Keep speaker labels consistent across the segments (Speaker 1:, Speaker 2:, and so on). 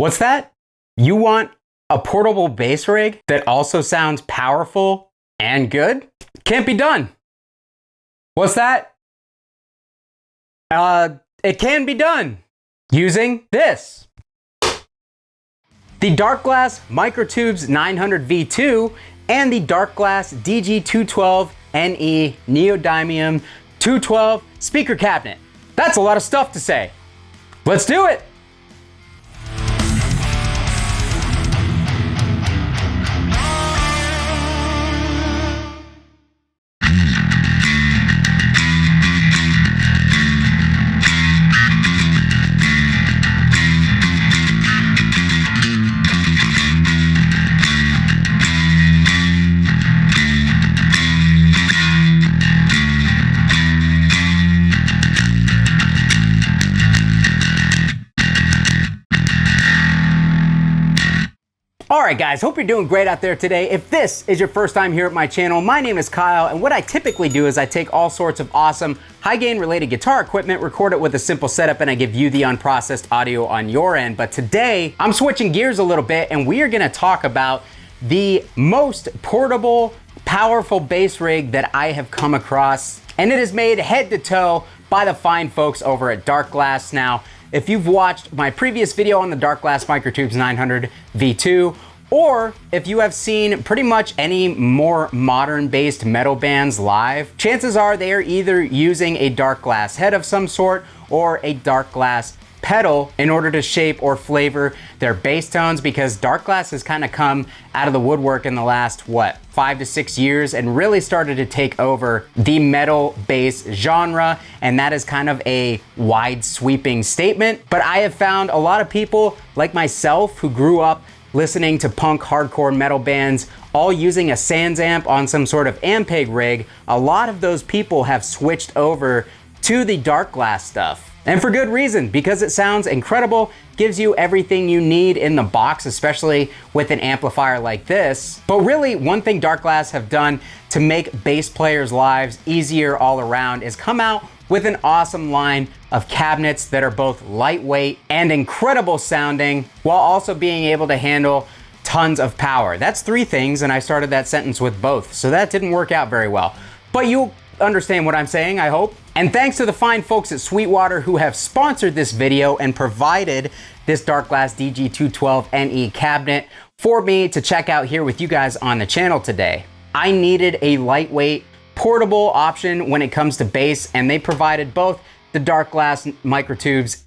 Speaker 1: What's that? You want a portable bass rig that also sounds powerful and good? Can't be done. What's that? It can be done using this. The Darkglass Microtubes 900 V2 and the Darkglass DG212NE Neodymium 212 speaker cabinet. That's a lot of stuff to say. Let's do it. Alright guys, hope you're doing great out there today. If this is your first time here at my channel, my name is Kyle, and what I typically do is I take all sorts of awesome high gain related guitar equipment, record it with a simple setup, and I give you the unprocessed audio on your end. But today, I'm switching gears a little bit, and we are gonna talk about the most portable, powerful bass rig that I have come across, and it is made head to toe by the fine folks over at Darkglass. Now, if you've watched my previous video on the Darkglass Microtubes 900 V2, or if you have seen pretty much any more modern based metal bands live, chances are they are either using a Darkglass head of some sort or a Darkglass pedal in order to shape or flavor their bass tones, because Darkglass has kind of come out of the woodwork in the last, 5 to 6 years and really started to take over the metal bass genre, and that is kind of a wide sweeping statement. But I have found a lot of people like myself who grew up listening to punk hardcore metal bands all using a Sans amp on some sort of Ampeg rig. A lot of those people have switched over to the Darkglass stuff. And for good reason, because it sounds incredible, gives you everything you need in the box, especially with an amplifier like this. But really, one thing Darkglass have done to make bass players' lives easier all around is come out with an awesome line of cabinets that are both lightweight and incredible sounding, while also being able to handle tons of power. That's 3 things, and I started that sentence with both, so that didn't work out very well. But you'll understand what I'm saying, I hope. And thanks to the fine folks at Sweetwater who have sponsored this video and provided this Darkglass DG212NE cabinet for me to check out here with you guys on the channel today. I needed a lightweight, portable option when it comes to bass, and they provided both the Darkglass Microtubes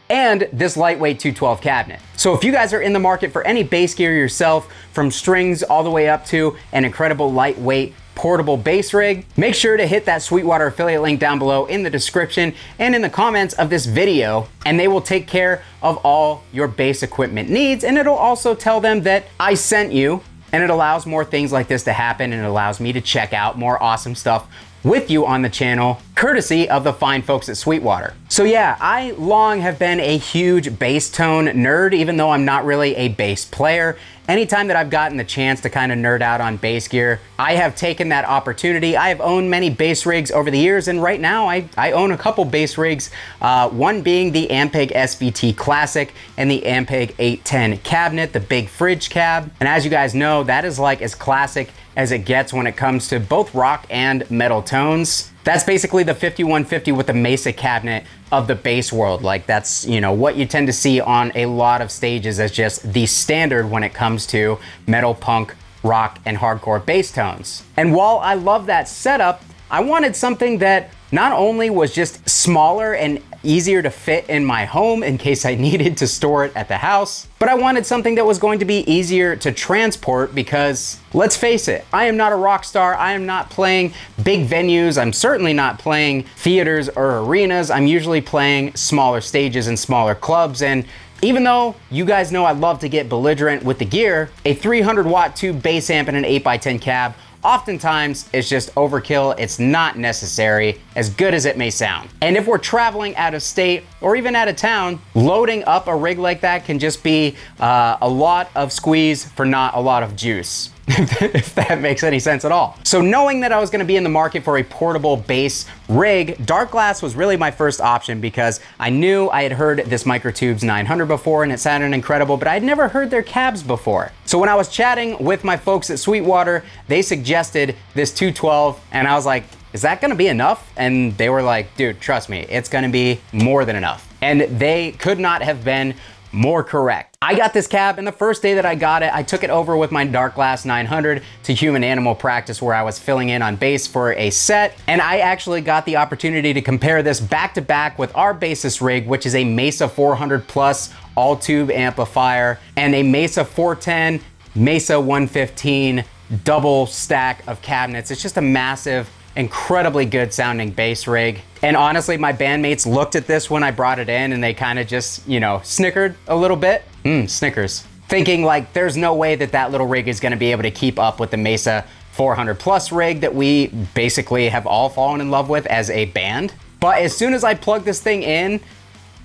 Speaker 1: and this lightweight 212 cabinet. So if you guys are in the market for any bass gear yourself, from strings all the way up to an incredible lightweight portable bass rig, make sure to hit that Sweetwater affiliate link down below in the description and in the comments of this video, and they will take care of all your bass equipment needs, and it'll also tell them that I sent you, and it allows more things like this to happen, and it allows me to check out more awesome stuff with you on the channel, courtesy of the fine folks at Sweetwater. So yeah, I long have been a huge bass tone nerd, even though I'm not really a bass player. Anytime that I've gotten the chance to kind of nerd out on bass gear, I have taken that opportunity. I have owned many bass rigs over the years, and right now I own a couple bass rigs, one being the Ampeg SVT Classic and the Ampeg 810 cabinet, the big fridge cab. And as you guys know, that is like as classic as it gets when it comes to both rock and metal tones. That's basically the 5150 with the Mesa cabinet of the bass world. Like that's, you know, what you tend to see on a lot of stages as just the standard when it comes to metal, punk, rock, and hardcore bass tones. And while I love that setup, I wanted something that not only was just smaller and easier to fit in my home in case I needed to store it at the house, but I wanted something that was going to be easier to transport, because let's face it, I am not a rock star. I am not playing big venues. I'm certainly not playing theaters or arenas. I'm usually playing smaller stages and smaller clubs. And even though you guys know I love to get belligerent with the gear, a 300 watt tube bass amp and an 8x10 cab oftentimes it's just overkill. It's not necessary, as good as it may sound. And if we're traveling out of state or even out of town, loading up a rig like that can just be a lot of squeeze for not a lot of juice. if that makes any sense at all. So knowing that I was gonna be in the market for a portable bass rig, dark glass was really my first option because I knew I had heard this Microtubes 900 before and it sounded incredible, but I'd never heard their cabs before. So when I was chatting with my folks at Sweetwater, they suggested this 212 and I was like, is that gonna be enough? And they were like, dude, trust me, it's gonna be more than enough. And they could not have been more correct. I got this cab, and the first day that I got it, I took it over with my Dark Glass 900 to Human Animal Practice where I was filling in on bass for a set. And I actually got the opportunity to compare this back to back with our bassist rig, which is a Mesa 400 Plus all tube amplifier and a Mesa 410, Mesa 115 double stack of cabinets. It's just a massive, incredibly good sounding bass rig. And honestly, my bandmates looked at this when I brought it in and they kind of just, you know, snickered a little bit. Snickers. Thinking like, there's no way that that little rig is gonna be able to keep up with the Mesa 400 Plus rig that we basically have all fallen in love with as a band. But as soon as I plugged this thing in,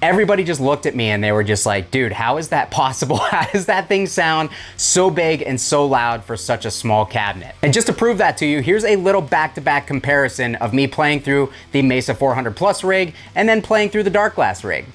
Speaker 1: everybody just looked at me and they were just like, dude, how is that possible? How does that thing sound so big and so loud for such a small cabinet? And just to prove that to you, here's a little back-to-back comparison of me playing through the Mesa 400 Plus rig and then playing through the Dark Glass rig.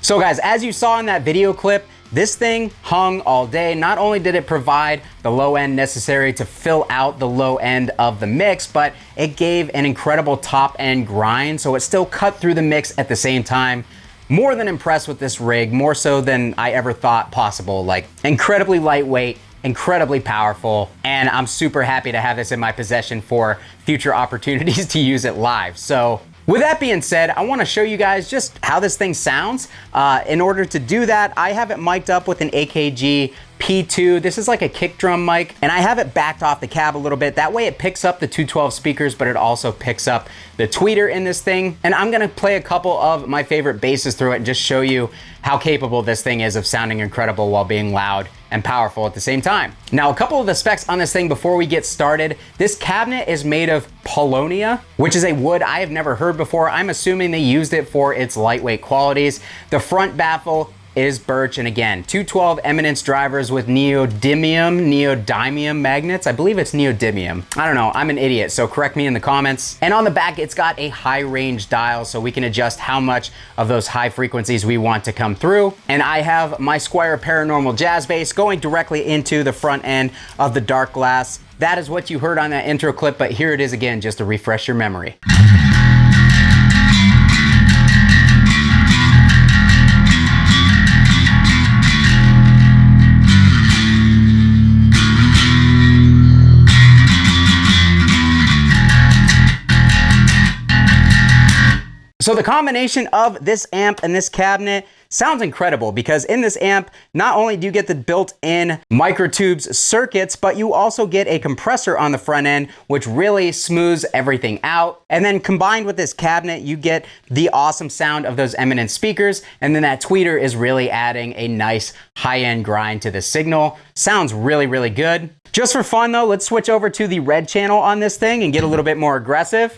Speaker 1: So guys, as you saw in that video clip, this thing hung all day. Not only did it provide the low end necessary to fill out the low end of the mix, but it gave an incredible top end grind. So it still cut through the mix at the same time. More than impressed with this rig, more so than I ever thought possible. Like, incredibly lightweight, incredibly powerful, and I'm super happy to have this in my possession for future opportunities to use it live. So with that being said, I want to show you guys just how this thing sounds. In order to do that, I have it mic'd up with an AKG P2. This is like a kick drum mic, and I have it backed off the cab a little bit. That way it picks up the 212 speakers, but it also picks up the tweeter in this thing. And I'm gonna play a couple of my favorite basses through it and just show you how capable this thing is of sounding incredible while being loud and powerful at the same time. Now, a couple of the specs on this thing before we get started. This cabinet is made of paulownia, which is a wood I have never heard before. I'm assuming they used it for its lightweight qualities. The front baffle is birch, and again, 212 Eminence drivers with neodymium magnets. I believe it's neodymium. I don't know, I'm an idiot, so correct me in the comments. And on the back, it's got a high range dial, so we can adjust how much of those high frequencies we want to come through. And I have my Squier Paranormal Jazz Bass going directly into the front end of the Dark Glass. That is what you heard on that intro clip, but here it is again, just to refresh your memory. So the combination of this amp and this cabinet sounds incredible, because in this amp, not only do you get the built-in Microtubes circuits, but you also get a compressor on the front end, which really smooths everything out. And then combined with this cabinet, you get the awesome sound of those Eminence speakers. And then that tweeter is really adding a nice high-end grind to the signal. Sounds really, really good. Just for fun though, let's switch over to the red channel on this thing and get a little bit more aggressive.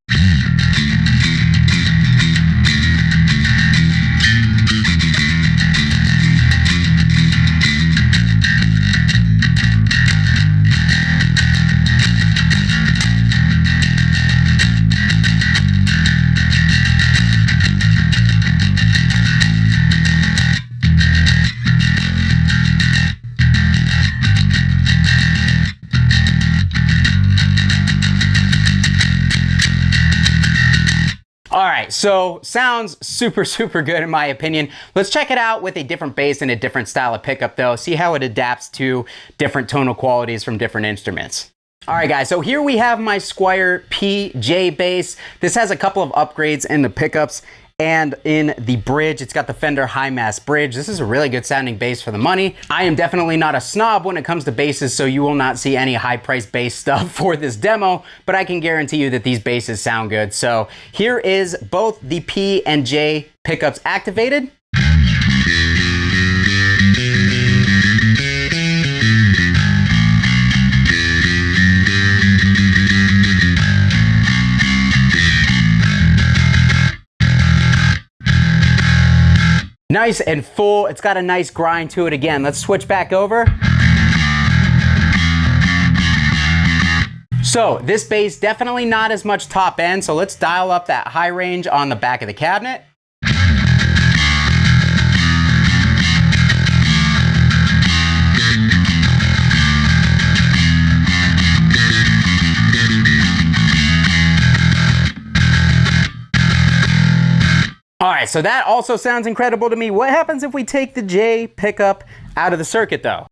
Speaker 1: All right, so sounds super, super good in my opinion. Let's check it out with a different bass and a different style of pickup though, see how it adapts to different tonal qualities from different instruments. All right guys, so here we have my Squier PJ bass. This has a couple of upgrades in the pickups and in the bridge. It's got the Fender high mass bridge. This is a really good sounding bass for the money. I am definitely not a snob when it comes to basses, so you will not see any high price bass stuff for this demo, but I can guarantee you that these basses sound good. So here is both the P and J pickups activated. Nice and full. It's got a nice grind to it again. Let's switch back over. So this bass, definitely not as much top end, so let's dial up that high range on the back of the cabinet. All right, so that also sounds incredible to me. What happens if we take the J pickup out of the circuit though?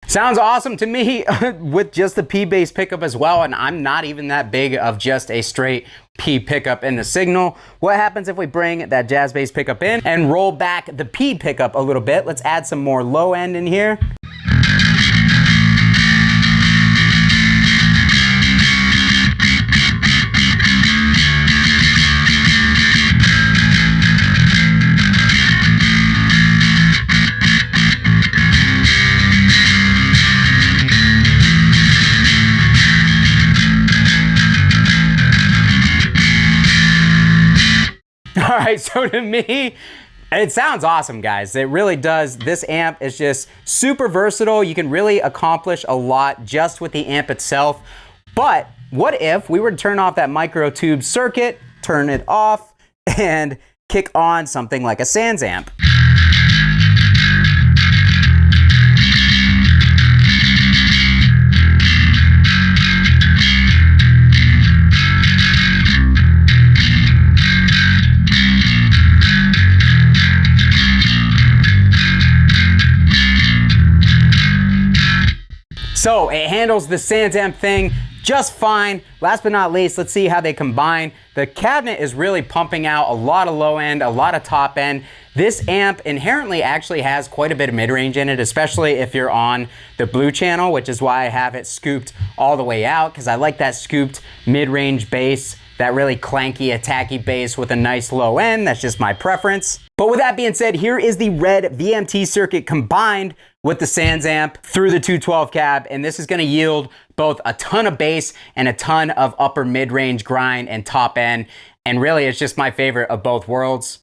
Speaker 1: Sounds awesome to me with just the P bass pickup as well, and I'm not even that big of just a straight P pickup in the signal. What happens if we bring that jazz bass pickup in and roll back the P pickup a little bit? Let's add some more low end in here. All right, so to me, it sounds awesome, guys. It really does. This amp is just super versatile. You can really accomplish a lot just with the amp itself. But what if we were to turn off that micro tube circuit, turn it off, and kick on something like a Sans amp? So it handles the Sans amp thing just fine. Last but not least, let's see how they combine. The cabinet is really pumping out a lot of low end, a lot of top end. This amp inherently actually has quite a bit of mid-range in it, especially if you're on the blue channel, which is why I have it scooped all the way out, because I like that scooped mid-range bass, that really clanky, attacky bass with a nice low end. That's just my preference. But with that being said, here is the red VMT circuit combined with the Sans amp through the 212 cab, and this is gonna yield both a ton of bass and a ton of upper mid-range grind and top end, and really it's just my favorite of both worlds.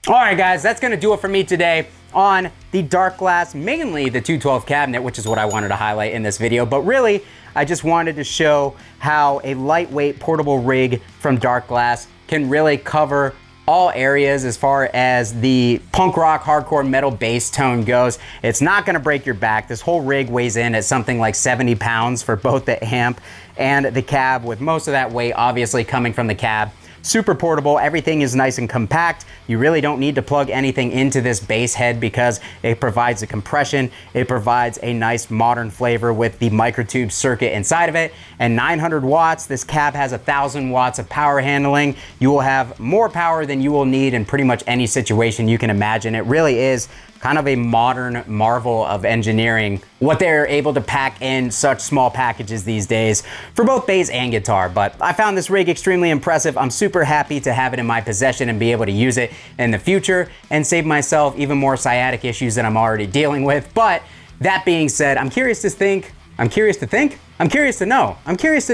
Speaker 1: All right, guys, that's gonna do it for me today on the Dark Glass, mainly the 212 cabinet, which is what I wanted to highlight in this video. But really, I just wanted to show how a lightweight portable rig from Dark Glass can really cover all areas as far as the punk rock, hardcore metal bass tone goes. It's not gonna break your back. This whole rig weighs in at something like 70 pounds for both the amp and the cab, with most of that weight obviously coming from the cab. super portable. Everything is nice and compact. You really don't need to plug anything into this bass head because it provides a compression. It provides a nice modern flavor with the microtube circuit inside of it. And 900 watts, this cab has 1,000 watts of power handling. You will have more power than you will need in pretty much any situation you can imagine. It really is kind of a modern marvel of engineering, what they're able to pack in such small packages these days for both bass and guitar. But I found this rig extremely impressive. I'm super happy to have it in my possession and be able to use it in the future and save myself even more sciatic issues that I'm already dealing with. But that being said, I'm curious to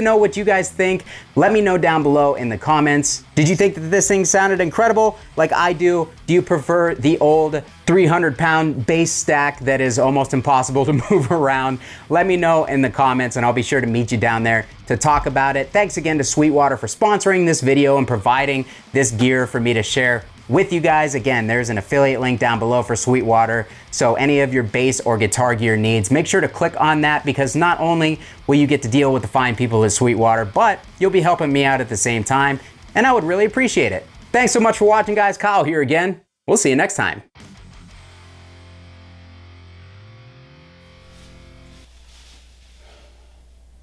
Speaker 1: know what you guys think. Let me know down below in the comments. Did you think that this thing sounded incredible like I do? Do you prefer the old 300-pound bass stack that is almost impossible to move around? Let me know in the comments and I'll be sure to meet you down there to talk about it. Thanks again to Sweetwater for sponsoring this video and providing this gear for me to share with you guys. Again, there's an affiliate link down below for Sweetwater. So any of your bass or guitar gear needs, make sure to click on that because not only will you get to deal with the fine people at Sweetwater, but you'll be helping me out at the same time. And I would really appreciate it. Thanks so much for watching, guys. Kyle here again. We'll see you next time.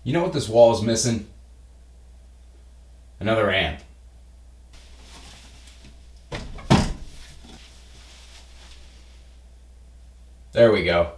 Speaker 2: You know what this wall is missing? Another amp. There we go.